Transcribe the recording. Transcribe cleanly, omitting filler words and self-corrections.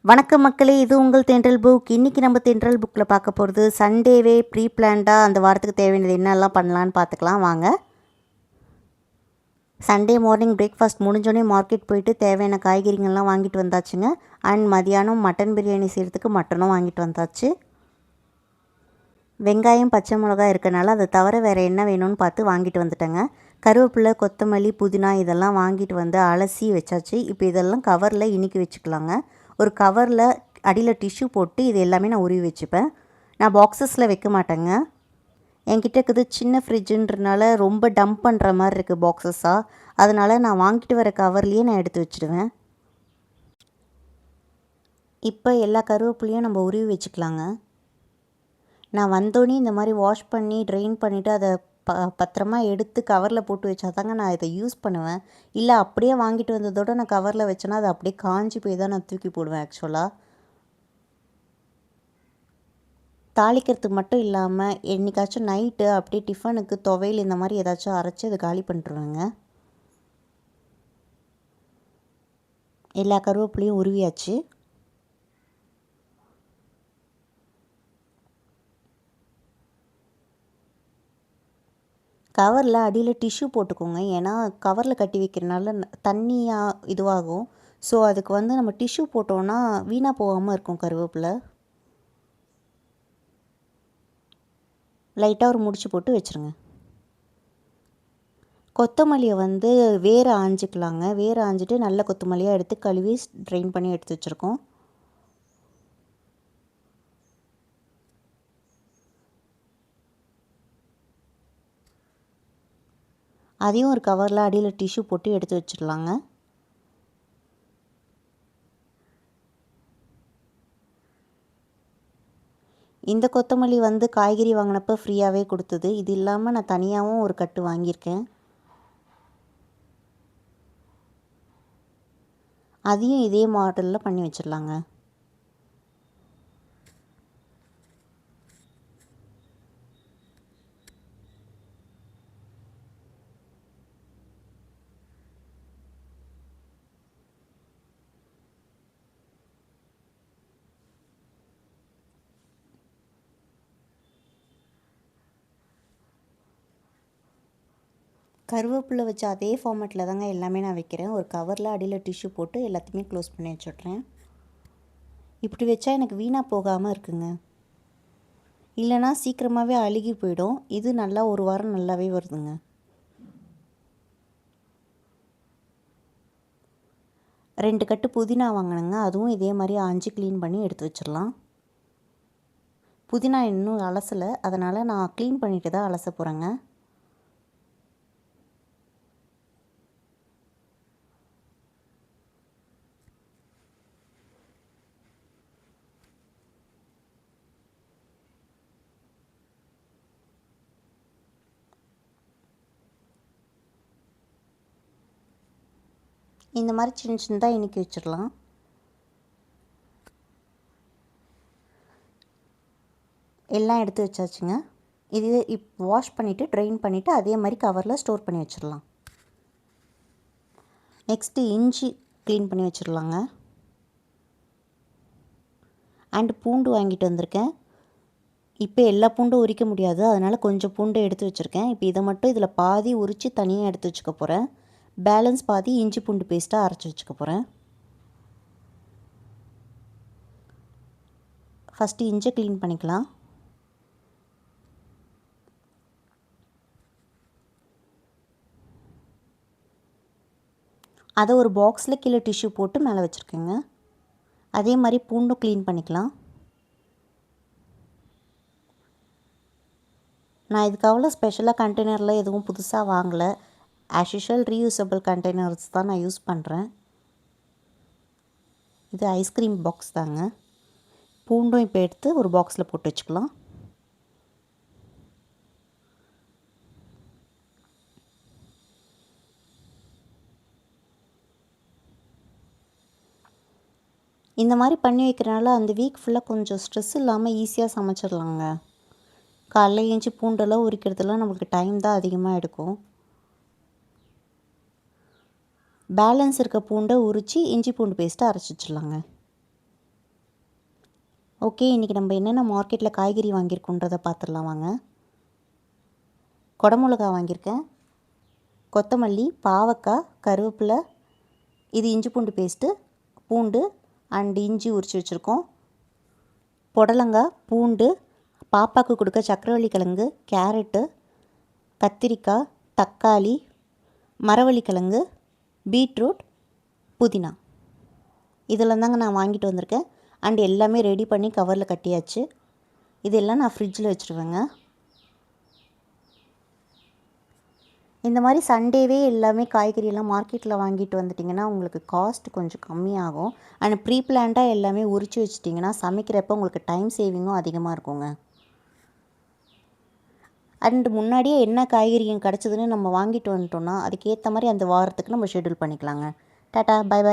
வணக்கம் மக்களே, இது உங்கள் தென்றல் புக். இன்றைக்கி நம்ம தென்றல் புக்கில் பார்க்க போகிறது சண்டேவே ப்ரீ பிளான்டாக அந்த வாரத்துக்கு தேவையானது என்னெல்லாம் பண்ணலான்னு பார்த்துக்கலாம் வாங்க. சண்டே மார்னிங் பிரேக்ஃபாஸ்ட் முடிஞ்சோடனே மார்க்கெட் போயிட்டு தேவையான காய்கறிகள்லாம் வாங்கிட்டு வந்தாச்சுங்க. அண்ட் மதியானம் மட்டன் பிரியாணி செய்கிறதுக்கு மட்டனும் வாங்கிட்டு வந்தாச்சு. வெங்காயம் பச்சை மிளகாய் இருக்கனால அதை தவிர வேறு என்ன வேணும்னு பார்த்து வாங்கிட்டு வந்துட்டேங்க. கருவேப்பிலை கொத்தமல்லி புதினா இதெல்லாம் வாங்கிட்டு வந்து அலசி வச்சாச்சு. இப்போ இதெல்லாம் கவரில் இன்றைக்கி வச்சுக்கலாங்க. ஒரு கவரில் அடியில் டிஷ்யூ போட்டு இது எல்லாமே நான் உருவி வச்சுப்பேன். நான் பாக்ஸஸில் வைக்க மாட்டேங்க. என்கிட்ட இருக்குது சின்ன ஃப்ரிட்ஜுன்றனால ரொம்ப டம்ப் பண்ணுற மாதிரி இருக்குது பாக்ஸஸாக. அதனால் நான் வாங்கிட்டு வர கவர்லேயே நான் எடுத்து வச்சுடுவேன். இப்போ எல்லா கருவேப்பிலையும் நம்ம உருவி வச்சுக்கலாங்க. நான் வந்தோடனே இந்த மாதிரி வாஷ் பண்ணி ட்ரெயின் பண்ணிவிட்டு அதை பத்திரமா எடுத்து கவரில் போட்டு வச்சா தாங்க நான் இதை யூஸ் பண்ணுவேன். இல்லை அப்படியே வாங்கிட்டு வந்ததோடு நான் கவரில் வச்சேன்னா அது அப்படியே காஞ்சி போய் தான் நான் தூக்கி போடுவேன். ஆக்சுவலாக தாளிக்கிறதுக்கு மட்டும் இல்லாமல் என்றைக்காச்சும் நைட்டு அப்படியே டிஃபனுக்கு துவையல் இந்த மாதிரி ஏதாச்சும் அரைச்சி அதை காலி பண்ணிட்டுருவேங்க. எல்லா கருவேப்பிலையும் உருவியாச்சு. கவரில் அடியில் டிஷ்யூ போட்டுக்கோங்க. ஏன்னா கவரில் கட்டி வைக்கிறனால தண்ணியாக இதுவாகும். ஸோ அதுக்கு வந்து நம்ம டிஷ்யூ போட்டோன்னா வீணாக போகாமல் இருக்கும் கருவேப்பிலை. லைட்டாக ஒரு முடிச்சு போட்டு வச்சுருங்க. கொத்தமல்லியை வந்து வேரை ஆஞ்சிக்கலாங்க. வேரை ஆஞ்சிட்டு நல்ல கொத்தமல்லியாக எடுத்து கழுவி ட்ரெயின் பண்ணி எடுத்து வச்சுருக்கோம். அதையும் ஒரு கவரில் அடியில் டிஷ்யூ போட்டு எடுத்து வச்சிடலாங்க. இந்த கொத்தமல்லி வந்து காய்கறி வாங்கினப்போ ஃப்ரீயாகவே கொடுத்தது. இது இல்லாமல் நான் தனியாகவும் ஒரு கட்டு வாங்கியிருக்கேன். அதையும் இதே மாடலில் பண்ணி வச்சிடலாங்க. கருவேப்பிலை வச்ச அதே ஃபார்மேட்டில் தாங்க எல்லாமே நான் வைக்கிறேன். ஒரு கவரில் அடியில் டிஷ்யூ போட்டு எல்லாத்தையுமே க்ளோஸ் பண்ணி வச்சுட்றேன். இப்படி வச்சா எனக்கு வீணாக போகாமல் இருக்குங்க. இல்லைனா சீக்கிரமாகவே அழுகி போயிடும். இது நல்லா ஒரு வாரம் நல்லாவே வருதுங்க. ரெண்டு கட்டு புதினா வாங்கினேங்க. அதுவும் இதே மாதிரி ஆஞ்சி க்ளீன் பண்ணி எடுத்து வச்சிடலாம். புதினா இன்னும் அலசலை, அதனால் நான் க்ளீன் பண்ணிட்டு தான் அலச போகிறேங்க. இந்த மாதிரி சின்ன சின்னதாக இன்றைக்கி வச்சிடலாம். எல்லாம் எடுத்து வச்சாச்சுங்க. இது வாஷ் பண்ணிவிட்டு ட்ரெயின் பண்ணிவிட்டு அதே மாதிரி கவரில் ஸ்டோர் பண்ணி வச்சிடலாம். நெக்ஸ்ட்டு இஞ்சி க்ளீன் பண்ணி வச்சிடலாங்க. அண்டு பூண்டு வாங்கிட்டு வந்திருக்கேன். இப்போ எல்லா பூண்டும் உரிக்க முடியாது, அதனால் கொஞ்சம் பூண்டு எடுத்து வச்சுருக்கேன். இப்போ இதை மட்டும் இதில் பாதி உரித்து தனியாக எடுத்து வச்சுக்க போகிறேன். பேலன்ஸ் பாதி இஞ்சி பூண்டு பேஸ்ட்டாக அரைச்சி வச்சுக்க போகிறேன். ஃபஸ்ட்டு இஞ்சி க்ளீன் பண்ணிக்கலாம். அதை ஒரு பாக்ஸில் கீழே டிஷ்யூ போட்டு மேலே வச்சுருக்கேங்க. அதே மாதிரி பூண்டும் க்ளீன் பண்ணிக்கலாம். நான் இதுக்காக ஸ்பெஷலாக கண்டெய்னரில் எதுவும் புதுசாக வாங்கலை. ஆஸ் யூஷுவல் ரீயூசபிள் கண்டெய்னர்ஸ் தான் நான் யூஸ் பண்ணுறேன். இது ஐஸ்கிரீம் பாக்ஸ் தாங்க. பூண்டும் இப்போ எடுத்து ஒரு பாக்ஸில் போட்டு வச்சுக்கலாம். இந்த மாதிரி பண்ணி வைக்கிறனால அந்த வீக் ஃபுல்லாக கொஞ்சம் ஸ்ட்ரெஸ் இல்லாமல் ஈஸியாக சமைச்சிடலாங்க. காலைல ஏஞ்சி பூண்டெல்லாம் உரிக்கிறதுலாம் நம்மளுக்கு டைம் தான் அதிகமாக எடுக்கும். பேலன்ஸ் இருக்க பூண்டை உரித்து இஞ்சி பூண்டு பேஸ்ட்டை அரைச்சி வச்சிடலாங்க. ஓகே, இன்றைக்கி நம்ம என்னென்ன மார்க்கெட்டில் காய்கறி வாங்கியிருக்கோன்றதை பார்த்துடலாம் வாங்க. குடமிளகா வாங்கியிருக்கேன், கொத்தமல்லி, பாவக்காய், கருவேப்பிலை, இது இஞ்சி பூண்டு பேஸ்ட்டு, பூண்டு அண்ட் இஞ்சி உரித்து வச்சுருக்கோம், புடலங்காய், பூண்டு, பாப்பாவுக்கு கொடுக்க சக்கரவள்ளி கிழங்கு, கேரட்டு, கத்திரிக்காய், தக்காளி, மரவள்ளிக்கிழங்கு, பீட்ரூட், புதினா, இதெல்லாம் தாங்க நான் வாங்கிட்டு வந்திருக்கேன். அண்ட் எல்லாமே ரெடி பண்ணி கவரில் கட்டியாச்சு. இதெல்லாம் நான் ஃப்ரிட்ஜில் வச்சுருவேங்க. இந்த மாதிரி சண்டேவே எல்லாமே காய்கறியெல்லாம் மார்க்கெட்டில் வாங்கிட்டு வந்துட்டிங்கன்னா உங்களுக்கு காஸ்ட் கொஞ்சம் கம்மியாகும். அண்ட் ப்ரீ பிளான்டாக எல்லாமே உரித்து வச்சிட்டிங்கன்னா சமைக்கிறப்போ உங்களுக்கு டைம் சேவிங்கும் அதிகமாக இருக்குங்க. அண்ட் முன்னாடியே என்ன காய்கறிங்க கிடச்சிதுன்னு நம்ம வாங்கிட்டு வந்துட்டோம்னா அதுக்கேற்ற மாதிரி அந்த வாரத்துக்கு நம்ம ஷெட்யூல் பண்ணிக்கலாங்க. Tata, bye by.